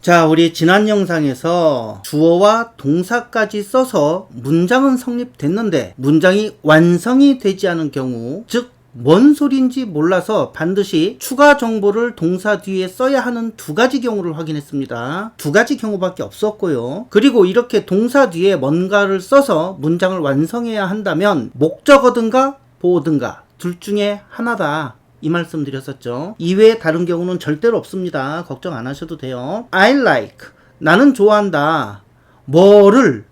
자, 우리 지난 영상에서 주어와 동사까지 써서 문장은 성립됐는데 문장이 완성이 되지 않은 경우, 즉 뭔 소리인지 몰라서 반드시 추가 정보를 동사 뒤에 써야 하는 두 가지 경우를 확인했습니다. 두 가지 경우밖에 없었고요. 그리고 이렇게 동사 뒤에 뭔가를 써서 문장을 완성해야 한다면 목적어든가 보어든가 둘 중에 하나다, 이 말씀 드렸었죠. 이외에 다른 경우는 절대로 없습니다. 걱정 안 하셔도 돼요. I like, 나는 좋아한다. 뭐를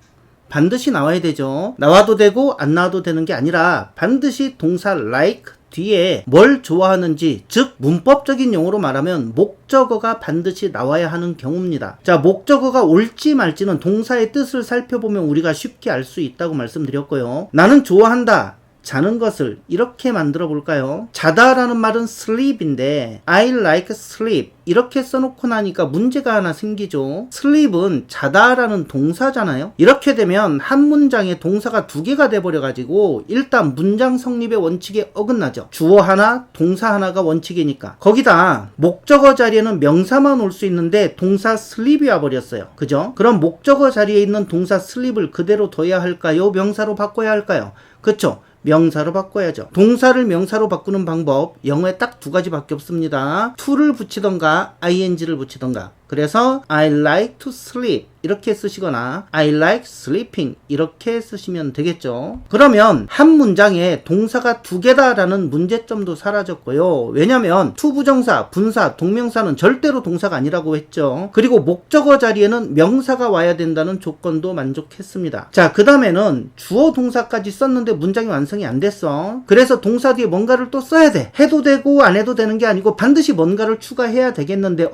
반드시 나와야 되죠. 나와도 되고 안 나와도 되는 게 아니라 반드시 동사 like 뒤에 뭘 좋아하는지, 즉 문법적인 용어로 말하면 목적어가 반드시 나와야 하는 경우입니다. 자, 목적어가 옳지 말지는 동사의 뜻을 살펴보면 우리가 쉽게 알 수 있다고 말씀드렸고요. 나는 좋아한다, 자는 것을 이렇게 만들어 볼까요? 자다라는 말은 sleep인데 I like sleep 이렇게 써놓고 나니까 문제가 하나 생기죠. sleep은 자다라는 동사잖아요. 이렇게 되면 한 문장에 동사가 두 개가 돼버려 가지고 일단 문장 성립의 원칙에 어긋나죠. 주어 하나 동사 하나가 원칙이니까. 거기다 목적어 자리에는 명사만 올 수 있는데 동사 sleep이 와버렸어요. 그죠? 그럼 목적어 자리에 있는 동사 sleep을 그대로 둬야 할까요? 명사로 바꿔야 할까요? 그쵸? 명사로 바꿔야죠. 동사를 명사로 바꾸는 방법, 영어에 딱 두 가지밖에 없습니다. to를 붙이던가 ing를 붙이던가. 그래서 I like to sleep 이렇게 쓰시거나 I like sleeping 이렇게 쓰시면 되겠죠. 그러면 한 문장에 동사가 두 개다라는 문제점도 사라졌고요. 왜냐면 to 부정사, 분사, 동명사는 절대로 동사가 아니라고 했죠. 그리고 목적어 자리에는 명사가 와야 된다는 조건도 만족했습니다. 자, 그 다음에는 주어 동사까지 썼는데 문장이 완성이 안 됐어. 그래서 동사 뒤에 뭔가를 또 써야 돼. 해도 되고 안 해도 되는 게 아니고 반드시 뭔가를 추가해야 되겠는데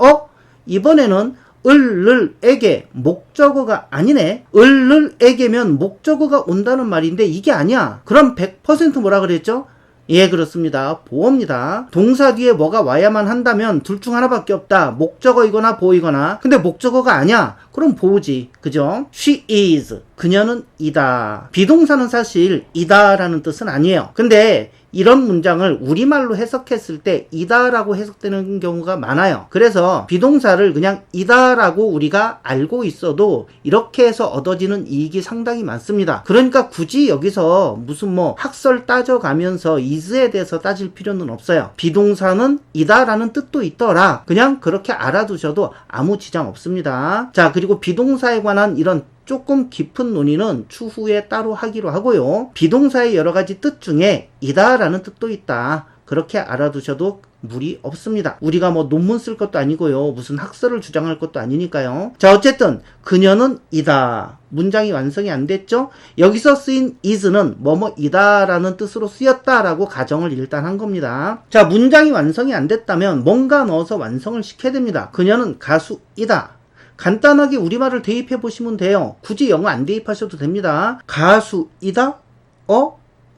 이번에는 을에게 목적어가 아니네. 을에게면 목적어가 온다는 말인데 이게 아니야. 그럼 100% 뭐라 그랬죠? 예, 그렇습니다. 보어입니다. 동사 뒤에 뭐가 와야만 한다면 둘 중 하나밖에 없다. 목적어이거나 보어이거나. 근데 목적어가 아니야. 그럼 보어지. 그죠? She is. 그녀는 이다. 비동사는 사실 이다라는 뜻은 아니에요. 근데 이런 문장을 우리말로 해석했을 때 이다라고 해석되는 경우가 많아요. 그래서 비동사를 그냥 이다라고 우리가 알고 있어도 이렇게 해서 얻어지는 이익이 상당히 많습니다. 그러니까 굳이 여기서 무슨 학설 따져가면서 is에 대해서 따질 필요는 없어요. 비동사는 이다라는 뜻도 있더라. 그냥 그렇게 알아두셔도 아무 지장 없습니다. 자, 그리고 비동사에 관한 이런 조금 깊은 논의는 추후에 따로 하기로 하고요. 비동사의 여러 가지 뜻 중에 이다라는 뜻도 있다. 그렇게 알아두셔도 무리 없습니다. 우리가 논문 쓸 것도 아니고요. 무슨 학설을 주장할 것도 아니니까요. 자, 어쨌든 그녀는 이다. 문장이 완성이 안 됐죠? 여기서 쓰인 is는 뭐뭐이다라는 뜻으로 쓰였다라고 가정을 일단 한 겁니다. 자, 문장이 완성이 안 됐다면 뭔가 넣어서 완성을 시켜야 됩니다. 그녀는 가수이다. 간단하게 우리말을 대입해 보시면 돼요. 굳이 영어 안 대입하셔도 됩니다. 가수이다?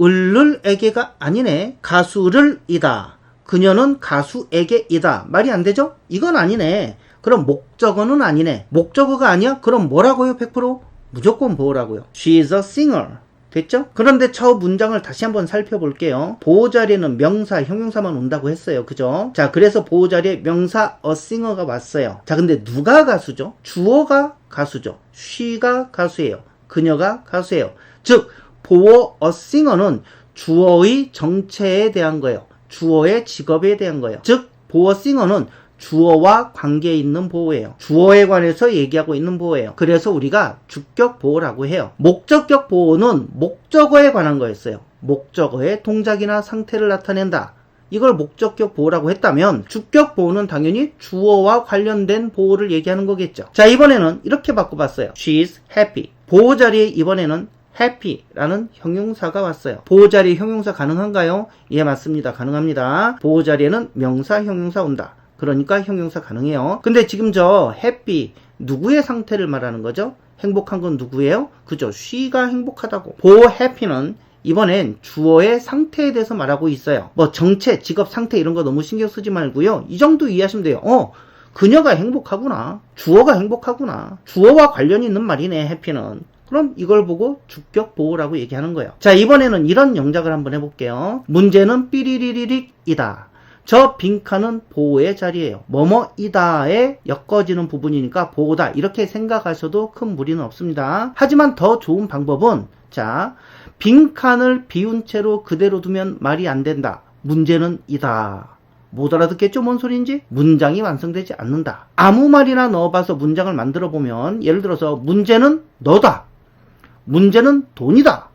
을에게가 아니네. 가수를이다. 그녀는 가수에게이다. 말이 안 되죠? 이건 아니네. 그럼 목적어는 아니네. 목적어가 아니야? 그럼 뭐라고요? 100%? 무조건 보어라고요. She's a singer. 됐죠? 그런데 저 문장을 다시 한번 살펴볼게요. 보호 자리에는 명사, 형용사만 온다고 했어요. 그죠? 자, 그래서 보호 자리에 명사 a singer가 왔어요. 자, 근데 누가 가수죠? 주어가 가수죠. she가 가수예요. 그녀가 가수예요. 즉, 보호 a singer는 주어의 정체에 대한 거예요. 주어의 직업에 대한 거예요. 즉, 보호 a singer는 주어와 관계 있는 보호예요. 주어에 관해서 얘기하고 있는 보호예요. 그래서 우리가 주격 보호라고 해요. 목적격 보호는 목적어에 관한 거였어요. 목적어의 동작이나 상태를 나타낸다. 이걸 목적격 보호라고 했다면 주격 보호는 당연히 주어와 관련된 보호를 얘기하는 거겠죠. 자, 이번에는 이렇게 바꿔봤어요. She's happy. 보호 자리에 이번에는 happy라는 형용사가 왔어요. 보호 자리에 형용사 가능한가요? 예, 맞습니다. 가능합니다. 보호 자리에는 명사, 형용사 온다. 그러니까 형용사 가능해요. 근데 지금 저 happy 누구의 상태를 말하는 거죠? 행복한 건 누구예요? 그죠? she가 행복하다고. 보호 happy는 이번엔 주어의 상태에 대해서 말하고 있어요. 정체, 직업 상태 이런 거 너무 신경 쓰지 말고요. 이 정도 이해하시면 돼요. 그녀가 행복하구나. 주어가 행복하구나. 주어와 관련이 있는 말이네, happy는. 그럼 이걸 보고 주격 보호라고 얘기하는 거예요. 자, 이번에는 이런 영작을 한번 해볼게요. 문제는 삐리리리릭이다. 저 빈칸은 보호의 자리예요. 뭐뭐이다에 엮어지는 부분이니까 보호다 이렇게 생각하셔도 큰 무리는 없습니다. 하지만 더 좋은 방법은 자, 빈칸을 비운 채로 그대로 두면 말이 안 된다. 문제는 이다. 못 알아듣겠죠? 뭔 소리인지? 문장이 완성되지 않는다. 아무 말이나 넣어봐서 문장을 만들어 보면 예를 들어서 문제는 너다. 문제는 돈이다.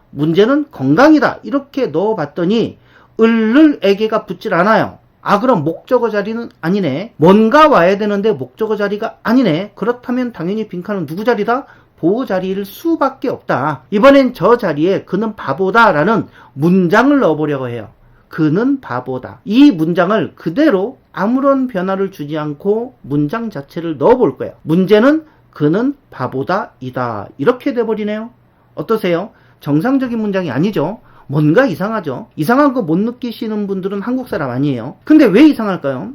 문제는 건강이다. 이렇게 넣어봤더니 을을에게가 붙질 않아요. 아, 그럼 목적어 자리는 아니네. 뭔가 와야 되는데 목적어 자리가 아니네. 그렇다면 당연히 빈칸은 누구 자리다? 보호 자리일 수밖에 없다. 이번엔 저 자리에 그는 바보다 라는 문장을 넣어보려고 해요. 그는 바보다. 이 문장을 그대로 아무런 변화를 주지 않고 문장 자체를 넣어볼 거예요. 문제는 그는 바보다 이다. 이렇게 돼버리네요. 어떠세요? 정상적인 문장이 아니죠? 뭔가 이상하죠? 이상한 거 못 느끼시는 분들은 한국 사람 아니에요. 근데 왜 이상할까요?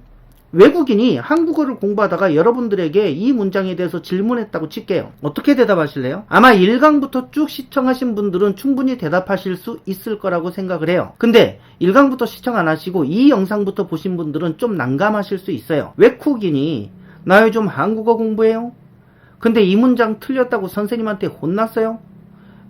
외국인이 한국어를 공부하다가 여러분들에게 이 문장에 대해서 질문했다고 칠게요. 어떻게 대답하실래요? 아마 1강부터 쭉 시청하신 분들은 충분히 대답하실 수 있을 거라고 생각을 해요. 근데 1강부터 시청 안 하시고 이 영상부터 보신 분들은 좀 난감하실 수 있어요. 외국인이 나 요즘 한국어 공부해요? 근데 이 문장 틀렸다고 선생님한테 혼났어요?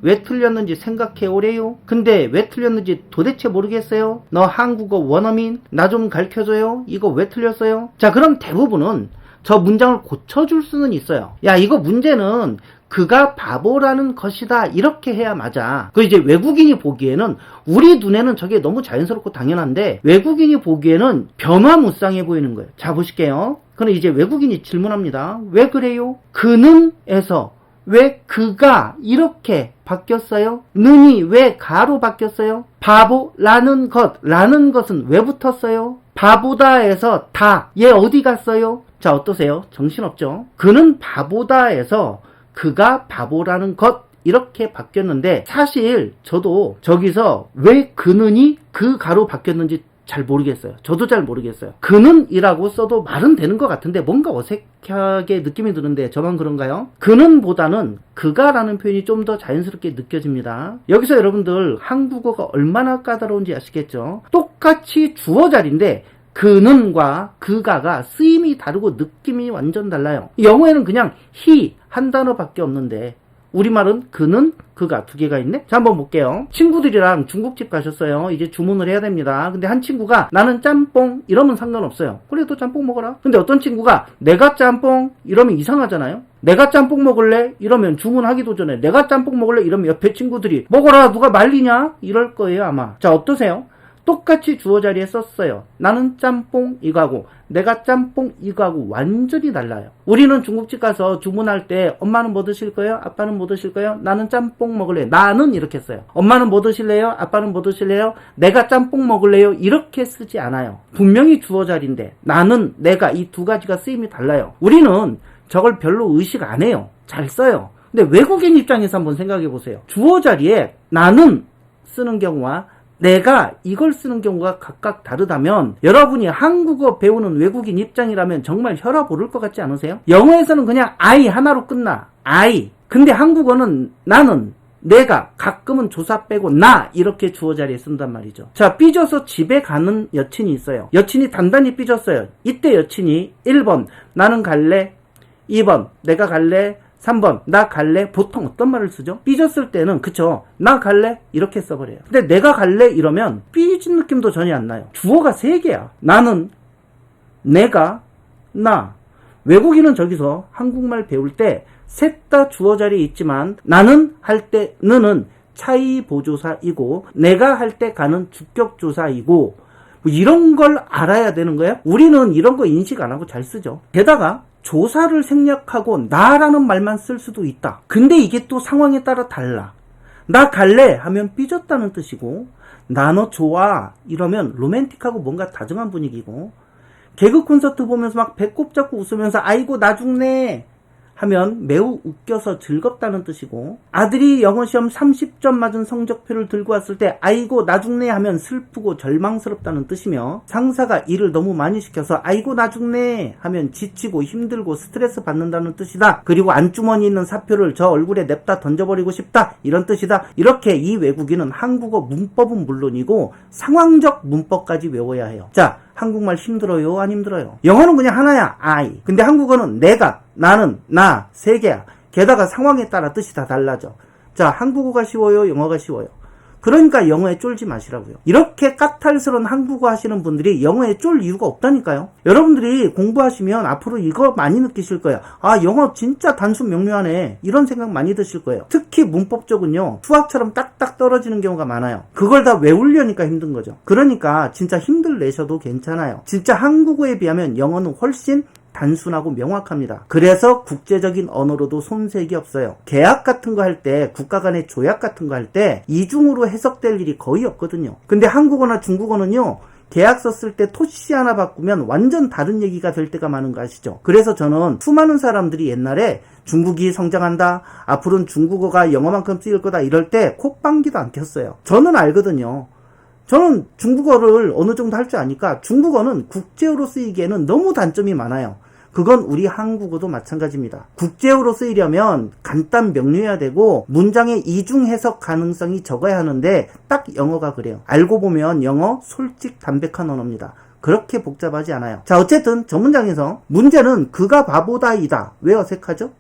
왜 틀렸는지 생각해 오래요? 근데 왜 틀렸는지 도대체 모르겠어요? 너 한국어 원어민? 나 좀 가르쳐줘요? 이거 왜 틀렸어요? 자, 그럼 대부분은 저 문장을 고쳐줄 수는 있어요. 야, 이거 문제는 그가 바보라는 것이다. 이렇게 해야 맞아. 그 이제 외국인이 보기에는 우리 눈에는 저게 너무 자연스럽고 당연한데 외국인이 보기에는 변화무쌍해 보이는 거예요. 자, 보실게요. 그럼 이제 외국인이 질문합니다. 왜 그래요? 그는 에서 왜 그가 이렇게 바뀌었어요? 는이 왜 가로 바뀌었어요? 바보라는 것, 라는 것은 왜 붙었어요? 바보다에서 다, 얘 어디 갔어요? 자, 어떠세요? 정신없죠? 그는 바보다에서 그가 바보라는 것, 이렇게 바뀌었는데 사실 저도 저기서 왜 그는이 그 가로 바뀌었는지 잘 모르겠어요. 저도 잘 모르겠어요. 그는이라고 써도 말은 되는 것 같은데 뭔가 어색하게 느낌이 드는데 저만 그런가요? 그는보다는 그가라는 표현이 좀 더 자연스럽게 느껴집니다. 여기서 여러분들 한국어가 얼마나 까다로운지 아시겠죠? 똑같이 주어 자리인데 그는과 그가가 쓰임이 다르고 느낌이 완전 달라요. 영어에는 그냥 he 한 단어밖에 없는데 우리말은 그는, 그가 두 개가 있네? 자, 한번 볼게요. 친구들이랑 중국집 가셨어요. 이제 주문을 해야 됩니다. 근데 한 친구가 나는 짬뽕 이러면 상관없어요. 그래도 짬뽕 먹어라. 근데 어떤 친구가 내가 짬뽕 이러면 이상하잖아요. 내가 짬뽕 먹을래? 이러면 주문하기도 전에 내가 짬뽕 먹을래? 이러면 옆에 친구들이 먹어라 누가 말리냐? 이럴 거예요 아마. 자, 어떠세요? 똑같이 주어 자리에 썼어요. 나는 짬뽕 이거하고 내가 짬뽕 이거하고 완전히 달라요. 우리는 중국집 가서 주문할 때 엄마는 뭐 드실 거예요? 아빠는 뭐 드실 거예요? 나는 짬뽕 먹을래요. 나는 이렇게 써요. 엄마는 뭐 드실래요? 아빠는 뭐 드실래요? 내가 짬뽕 먹을래요? 이렇게 쓰지 않아요. 분명히 주어 자리인데 나는, 내가 이 두 가지가 쓰임이 달라요. 우리는 저걸 별로 의식 안 해요. 잘 써요. 근데 외국인 입장에서 한번 생각해 보세요. 주어 자리에 나는 쓰는 경우와 내가 이걸 쓰는 경우가 각각 다르다면 여러분이 한국어 배우는 외국인 입장이라면 정말 혈압 오를 것 같지 않으세요? 영어에서는 그냥 I 하나로 끝나. I. 근데 한국어는 나는, 내가, 가끔은 조사 빼고 나 이렇게 주어 자리에 쓴단 말이죠. 자, 삐져서 집에 가는 여친이 있어요. 여친이 단단히 삐졌어요. 이때 여친이 1번 나는 갈래, 2번 내가 갈래, 3번 나 갈래. 보통 어떤 말을 쓰죠? 삐졌을 때는 그쵸, 나 갈래 이렇게 써버려요. 근데 내가 갈래 이러면 삐진 느낌도 전혀 안 나요. 주어가 3개야. 나는, 내가, 나. 외국인은 저기서 한국말 배울 때 셋 다 주어 자리에 있지만 나는 할 때 는은 차의 보조사이고 내가 할 때 가는 주격조사이고 뭐 이런 걸 알아야 되는 거예요. 우리는 이런 거 인식 안 하고 잘 쓰죠. 게다가 조사를 생략하고 나라는 말만 쓸 수도 있다. 근데 이게 또 상황에 따라 달라. 나 갈래 하면 삐졌다는 뜻이고 나 너 좋아 이러면 로맨틱하고 뭔가 다정한 분위기고 개그 콘서트 보면서 막 배꼽 잡고 웃으면서 아이고 나 죽네 하면 매우 웃겨서 즐겁다는 뜻이고 아들이 영어시험 30점 맞은 성적표를 들고 왔을 때 아이고 나 죽네 하면 슬프고 절망스럽다는 뜻이며 상사가 일을 너무 많이 시켜서 아이고 나 죽네 하면 지치고 힘들고 스트레스 받는다는 뜻이다. 그리고 안주머니 있는 사표를 저 얼굴에 냅다 던져버리고 싶다 이런 뜻이다. 이렇게 이 외국인은 한국어 문법은 물론이고 상황적 문법까지 외워야 해요. 자, 한국말 힘들어요? 안 힘들어요? 영어는 그냥 하나야, I. 근데 한국어는 내가, 나는, 나, 세 개야. 게다가 상황에 따라 뜻이 다 달라져. 자, 한국어가 쉬워요? 영어가 쉬워요? 그러니까 영어에 쫄지 마시라고요. 이렇게 까탈스러운 한국어 하시는 분들이 영어에 쫄 이유가 없다니까요. 여러분들이 공부하시면 앞으로 이거 많이 느끼실 거예요. 아, 영어 진짜 단순 명료하네. 이런 생각 많이 드실 거예요. 특히 문법 쪽은요, 수학처럼 딱딱 떨어지는 경우가 많아요. 그걸 다 외우려니까 힘든 거죠. 그러니까 진짜 힘들 내셔도 괜찮아요. 진짜 한국어에 비하면 영어는 훨씬 단순하고 명확합니다. 그래서 국제적인 언어로도 손색이 없어요. 계약 같은 거 할 때, 국가 간의 조약 같은 거 할 때 이중으로 해석될 일이 거의 없거든요. 근데 한국어나 중국어는요, 계약 썼을 때 토시 하나 바꾸면 완전 다른 얘기가 될 때가 많은 거 아시죠? 그래서 저는 수많은 사람들이 옛날에 중국이 성장한다, 앞으로는 중국어가 영어만큼 쓰일 거다 이럴 때 콧방귀도 안 켰어요. 저는 알거든요. 저는 중국어를 어느 정도 할 줄 아니까 중국어는 국제어로 쓰이기에는 너무 단점이 많아요. 그건 우리 한국어도 마찬가지입니다. 국제어로 쓰이려면 간단 명료해야 되고 문장의 이중 해석 가능성이 적어야 하는데 딱 영어가 그래요. 알고 보면 영어 솔직 담백한 언어입니다. 그렇게 복잡하지 않아요. 자, 어쨌든 저 문장에서 문제는 그가 바보다이다. 왜 어색하죠?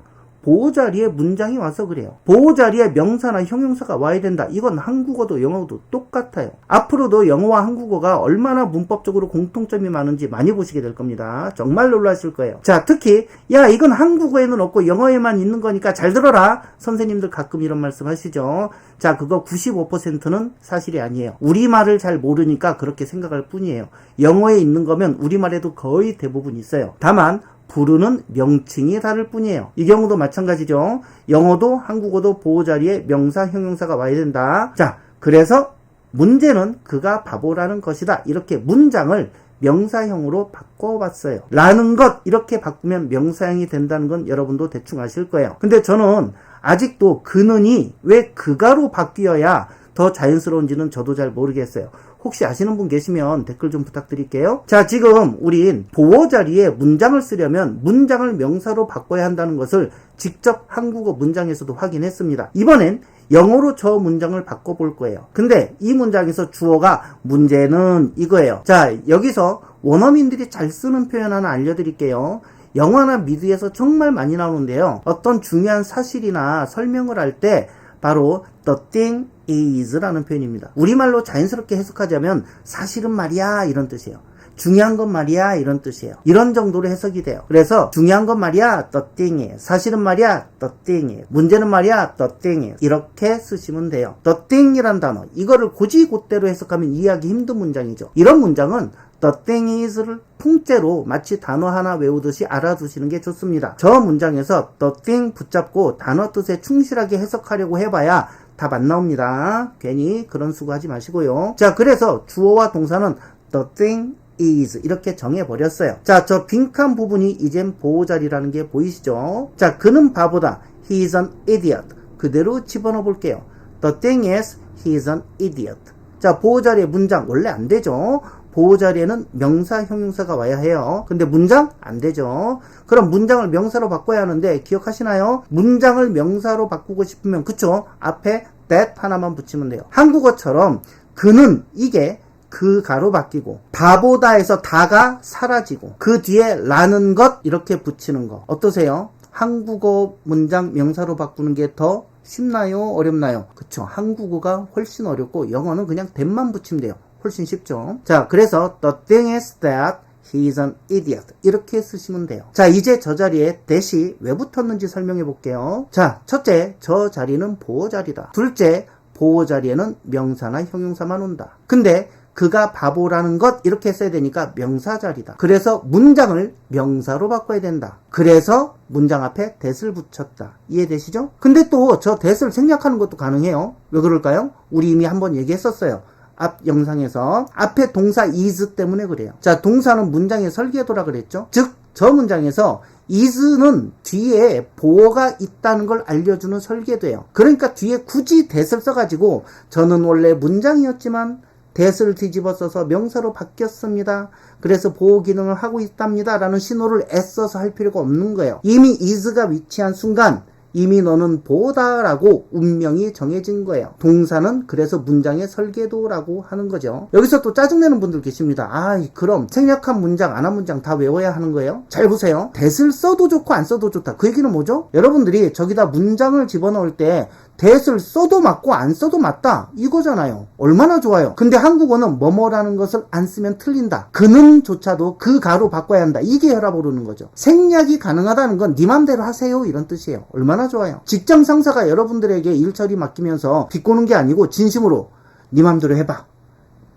보호자리에 문장이 와서 그래요. 보호자리에 명사나 형용사가 와야 된다. 이건 한국어도 영어도 똑같아요. 앞으로도 영어와 한국어가 얼마나 문법적으로 공통점이 많은지 많이 보시게 될 겁니다. 정말 놀라실 거예요. 자, 특히 야, 이건 한국어에는 없고 영어에만 있는 거니까 잘 들어라. 선생님들 가끔 이런 말씀 하시죠. 자, 그거 95%는 사실이 아니에요. 우리말을 잘 모르니까 그렇게 생각할 뿐이에요. 영어에 있는 거면 우리말에도 거의 대부분 있어요. 다만 부르는 명칭이 다를 뿐이에요. 이 경우도 마찬가지죠. 영어도 한국어도 보호자리에 명사, 형용사가 와야 된다. 자, 그래서 문제는 그가 바보라는 것이다. 이렇게 문장을 명사형으로 바꿔봤어요. 라는 것 이렇게 바꾸면 명사형이 된다는 건 여러분도 대충 아실 거예요. 근데 저는 아직도 그는이 왜 그가로 바뀌어야 더 자연스러운지는 저도 잘 모르겠어요. 혹시 아시는 분 계시면 댓글 좀 부탁드릴게요. 자, 지금 우린 보호 자리에 문장을 쓰려면 문장을 명사로 바꿔야 한다는 것을 직접 한국어 문장에서도 확인했습니다. 이번엔 영어로 저 문장을 바꿔볼 거예요. 근데 이 문장에서 주어가 문제는 이거예요. 자, 여기서 원어민들이 잘 쓰는 표현 하나 알려드릴게요. 영화나 미드에서 정말 많이 나오는데요. 어떤 중요한 사실이나 설명을 할 때 바로 the thing is 라는 표현입니다. 우리말로 자연스럽게 해석하자면 사실은 말이야 이런 뜻이에요. 중요한 건 말이야 이런 뜻이에요. 이런 정도로 해석이 돼요. 그래서 중요한 건 말이야 the thing is, 사실은 말이야 the thing is, 문제는 말이야 the thing is 이렇게 쓰시면 돼요. the thing 이란 단어 이거를 곧이곧대로 해석하면 이해하기 힘든 문장이죠. 이런 문장은 the thing is를 통째로 마치 단어 하나 외우듯이 알아두시는 게 좋습니다. 저 문장에서 the thing 붙잡고 단어 뜻에 충실하게 해석하려고 해봐야 답 안 나옵니다. 괜히 그런 수고하지 마시고요. 자, 그래서 주어와 동사는 the thing is 이렇게 정해버렸어요. 자, 저 빈칸 부분이 이젠 보호자리라는 게 보이시죠? 자, 그는 바보다. He is an idiot. 그대로 집어넣어 볼게요. The thing is, he is an idiot. 자, 보호자리의 문장 원래 안 되죠? 보호자리에는 명사, 형용사가 와야 해요. 근데 문장? 안 되죠. 그럼 문장을 명사로 바꿔야 하는데 기억하시나요? 문장을 명사로 바꾸고 싶으면 그쵸? 앞에 that 하나만 붙이면 돼요. 한국어처럼 그는 이게 그가로 바뀌고 바보다에서 다가 사라지고 그 뒤에 라는 것 이렇게 붙이는 거 어떠세요? 한국어 문장 명사로 바꾸는 게 더 쉽나요? 어렵나요? 그쵸? 한국어가 훨씬 어렵고 영어는 그냥 that만 붙이면 돼요. 훨씬 쉽죠. 자, 그래서 the thing is that he is an idiot 이렇게 쓰시면 돼요. 자, 이제 저 자리에 that이 왜 붙었는지 설명해 볼게요. 자, 첫째, 저 자리는 보호 자리다. 둘째, 보호 자리에는 명사나 형용사만 온다. 근데 그가 바보라는 것 이렇게 써야 되니까 명사 자리다. 그래서 문장을 명사로 바꿔야 된다. 그래서 문장 앞에 that을 붙였다. 이해되시죠? 근데 또 저 that을 생략하는 것도 가능해요. 왜 그럴까요? 우리 이미 한번 얘기했었어요. 앞 영상에서 앞에 동사 is 때문에 그래요. 자, 동사는 문장의 설계도라 그랬죠. 즉, 저 문장에서 is는 뒤에 보어가 있다는 걸 알려주는 설계도예요. 그러니까 뒤에 굳이 that을 써가지고 저는 원래 문장이었지만 that을 뒤집어 써서 명사로 바뀌었습니다. 그래서 보호 기능을 하고 있답니다. 라는 신호를 애써서 할 필요가 없는 거예요. 이미 is가 위치한 순간 이미 너는 보다라고 운명이 정해진 거예요. 동사는 그래서 문장의 설계도라고 하는 거죠. 여기서 또 짜증내는 분들 계십니다. 그럼 생략한 문장, 안 한 문장 다 외워야 하는 거예요? 잘 보세요. that을 써도 좋고 안 써도 좋다. 그 얘기는 뭐죠? 여러분들이 저기다 문장을 집어넣을 때 that을 써도 맞고 안 써도 맞다 이거잖아요. 얼마나 좋아요. 근데 한국어는 뭐뭐라는 것을 안 쓰면 틀린다. 그는조차도 그 가로 바꿔야 한다. 이게 혈압 오르는 거죠. 생략이 가능하다는 건 네 맘대로 하세요 이런 뜻이에요. 얼마나 좋아요. 직장 상사가 여러분들에게 일 처리 맡기면서 비꼬는 게 아니고 진심으로 네 맘대로 해봐.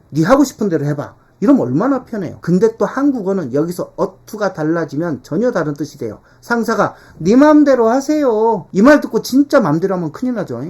네 하고 싶은 대로 해봐. 이러면 얼마나 편해요. 근데 또 한국어는 여기서 어투가 달라지면 전혀 다른 뜻이 돼요. 상사가 네 맘대로 하세요. 이 말 듣고 진짜 맘대로 하면 큰일 나죠.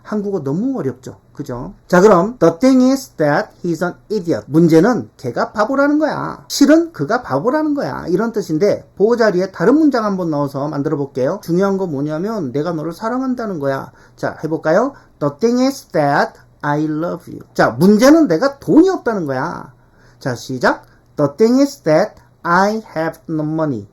한국어 너무 어렵죠. 그죠? 자, 그럼 The thing is that he's an idiot. 문제는 걔가 바보라는 거야. 실은 그가 바보라는 거야. 이런 뜻인데 보호 자리에 다른 문장 한번 넣어서 만들어 볼게요. 중요한 건 뭐냐면 내가 너를 사랑한다는 거야. 자, 해볼까요? The thing is that I love you. 자, 문제는 내가 돈이 없다는 거야. 자, 시작. The thing is that I have no money.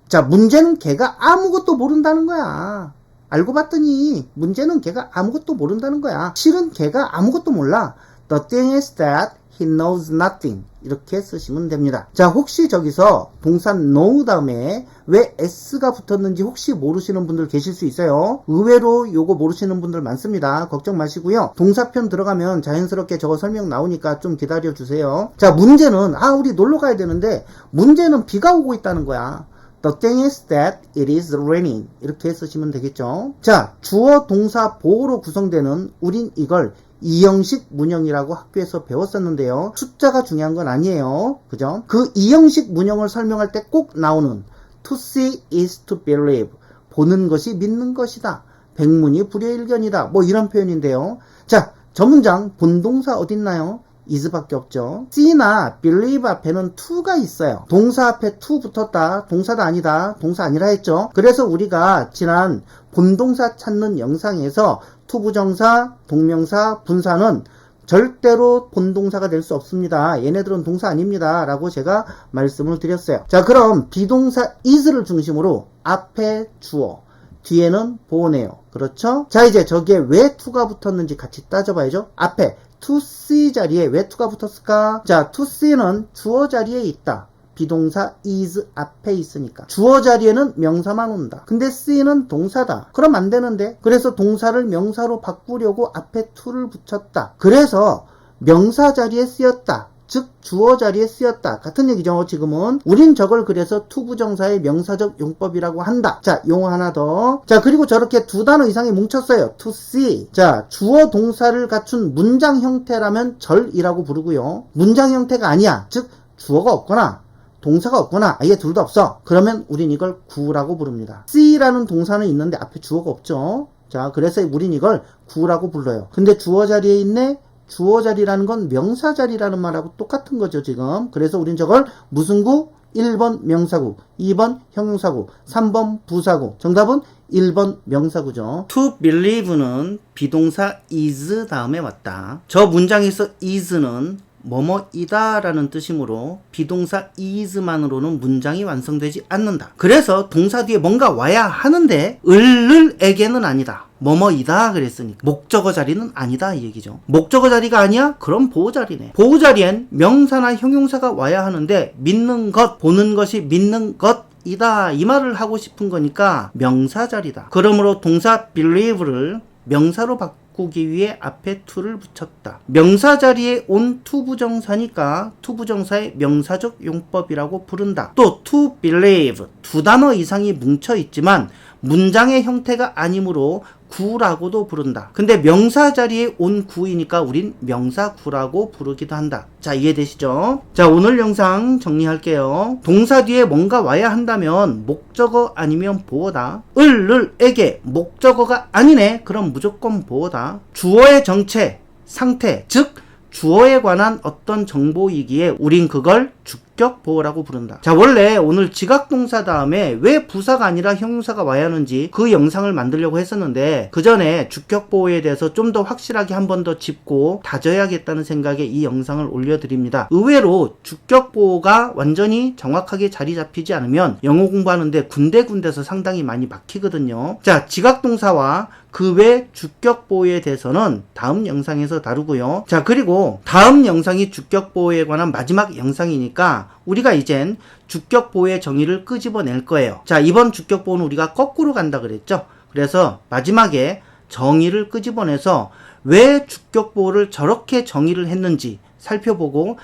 자, 문제는 걔가 아무것도 모른다는 거야. 알고 봤더니 문제는 걔가 아무것도 모른다는 거야. 실은 걔가 아무것도 몰라. The thing is that he knows nothing. 이렇게 쓰시면 됩니다. 자, 혹시 저기서 동사 know 다음에 왜 s가 붙었는지 혹시 모르시는 분들 계실 수 있어요. 의외로 요거 모르시는 분들 많습니다. 걱정 마시고요. 동사편 들어가면 자연스럽게 저거 설명 나오니까 좀 기다려 주세요. 자, 문제는 우리 놀러 가야 되는데 문제는 비가 오고 있다는 거야. The thing is that it is raining. 이렇게 쓰시면 되겠죠. 자, 주어 동사 보호로 구성되는 우린 이걸 이형식 문형이라고 학교에서 배웠었는데요. 숫자가 중요한 건 아니에요. 그죠? 그 이형식 문형을 설명할 때 꼭 나오는 to see is to believe. 보는 것이 믿는 것이다. 백문이 불여일견이다. 뭐 이런 표현인데요. 자, 저 문장 본동사 어딨나요? is밖에 없죠. see나 believe 앞에는 to가 있어요. 동사 앞에 to 붙었다. 동사다 아니다. 동사 아니라 했죠. 그래서 우리가 지난 본동사 찾는 영상에서 to 부정사, 동명사, 분사는 절대로 본동사가 될 수 없습니다. 얘네들은 동사 아닙니다. 라고 제가 말씀을 드렸어요. 자, 그럼 비동사 is를 중심으로 앞에 주어, 뒤에는 보호네요. 그렇죠? 자, 이제 저기에 왜 to가 붙었는지 같이 따져봐야죠. 앞에 to see 자리에 왜 to가 붙었을까? 자, to see는 주어 자리에 있다. 비동사 is 앞에 있으니까. 주어 자리에는 명사만 온다. 근데 see는 동사다. 그럼 안 되는데. 그래서 동사를 명사로 바꾸려고 앞에 to를 붙였다. 그래서 명사 자리에 쓰였다. 즉 주어 자리에 쓰였다. 같은 얘기죠. 지금은 우린 저걸 그래서 to 부정사의 명사적 용법이라고 한다. 자, 용어 하나 더. 자, 그리고 저렇게 두 단어 이상이 뭉쳤어요. to see. 자, 주어 동사를 갖춘 문장 형태라면 절이라고 부르고요. 문장 형태가 아니야. 즉 주어가 없거나 동사가 없거나 아예 둘 다 없어. 그러면 우린 이걸 구라고 부릅니다. see라는 동사는 있는데 앞에 주어가 없죠. 자, 그래서 우린 이걸 구라고 불러요. 근데 주어 자리에 있네? 주어 자리라는 건 명사 자리라는 말하고 똑같은 거죠, 지금. 그래서 우린 저걸 무슨 구? 1번 명사구, 2번 형용사구, 3번 부사구. 정답은 1번 명사구죠. to believe는 비동사 is 다음에 왔다. 저 문장에서 is는 뭐뭐이다 라는 뜻이므로 비동사 is만으로는 문장이 완성되지 않는다. 그래서 동사 뒤에 뭔가 와야 하는데 을에게는 아니다. 뭐뭐이다 그랬으니까 목적어 자리는 아니다 이 얘기죠. 목적어 자리가 아니야? 그럼 보호 자리네. 보호 자리엔 명사나 형용사가 와야 하는데 믿는 것, 보는 것이 믿는 것 이다 이 말을 하고 싶은 거니까 명사 자리다. 그러므로 동사 believe를 명사로 바꾸기 위해 앞에 to를 붙였다. 명사 자리에 온 to 부정사니까 to 부정사의 명사적 용법이라고 부른다. 또 to believe 두 단어 이상이 뭉쳐 있지만 문장의 형태가 아니므로 구라고도 부른다. 근데 명사 자리에 온 구이니까 우린 명사구라고 부르기도 한다. 자, 이해되시죠? 자, 오늘 영상 정리할게요. 동사 뒤에 뭔가 와야 한다면 목적어 아니면 보어다. 을에게 목적어가 아니네. 그럼 무조건 보어다. 주어의 정체, 상태, 즉 주어에 관한 어떤 정보이기에 우린 그걸 주격보호라고 부른다. 자, 원래 오늘 지각동사 다음에 왜 부사가 아니라 형용사가 와야 하는지 그 영상을 만들려고 했었는데 그 전에 주격보호에 대해서 좀 더 확실하게 한 번 더 짚고 다져야겠다는 생각에 이 영상을 올려드립니다. 의외로 주격보호가 완전히 정확하게 자리 잡히지 않으면 영어 공부하는데 군데군데서 상당히 많이 막히거든요. 자, 지각동사와 그 외 주격보호에 대해서는 다음 영상에서 다루고요. 자, 그리고 다음 영상이 주격보호에 관한 마지막 영상이니까 우리가 이젠 주격보호의 정의를 끄집어낼 거예요. 자, 이번 주격보호는 우리가 거꾸로 간다 그랬죠. 그래서 마지막에 정의를 끄집어내서 왜 주격보호를 저렇게 정의를 했는지 살펴보고,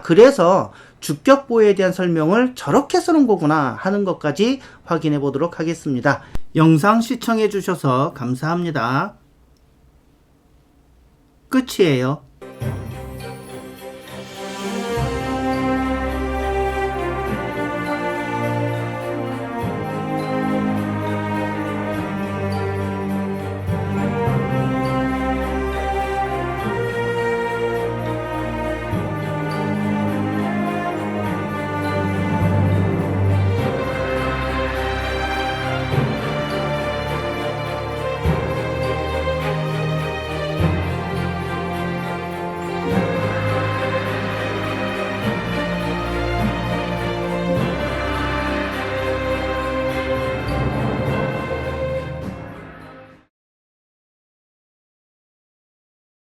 그래서 주격보호에 대한 설명을 저렇게 쓰는 거구나 하는 것까지 확인해 보도록 하겠습니다. 영상 시청해 주셔서 감사합니다. 끝이에요.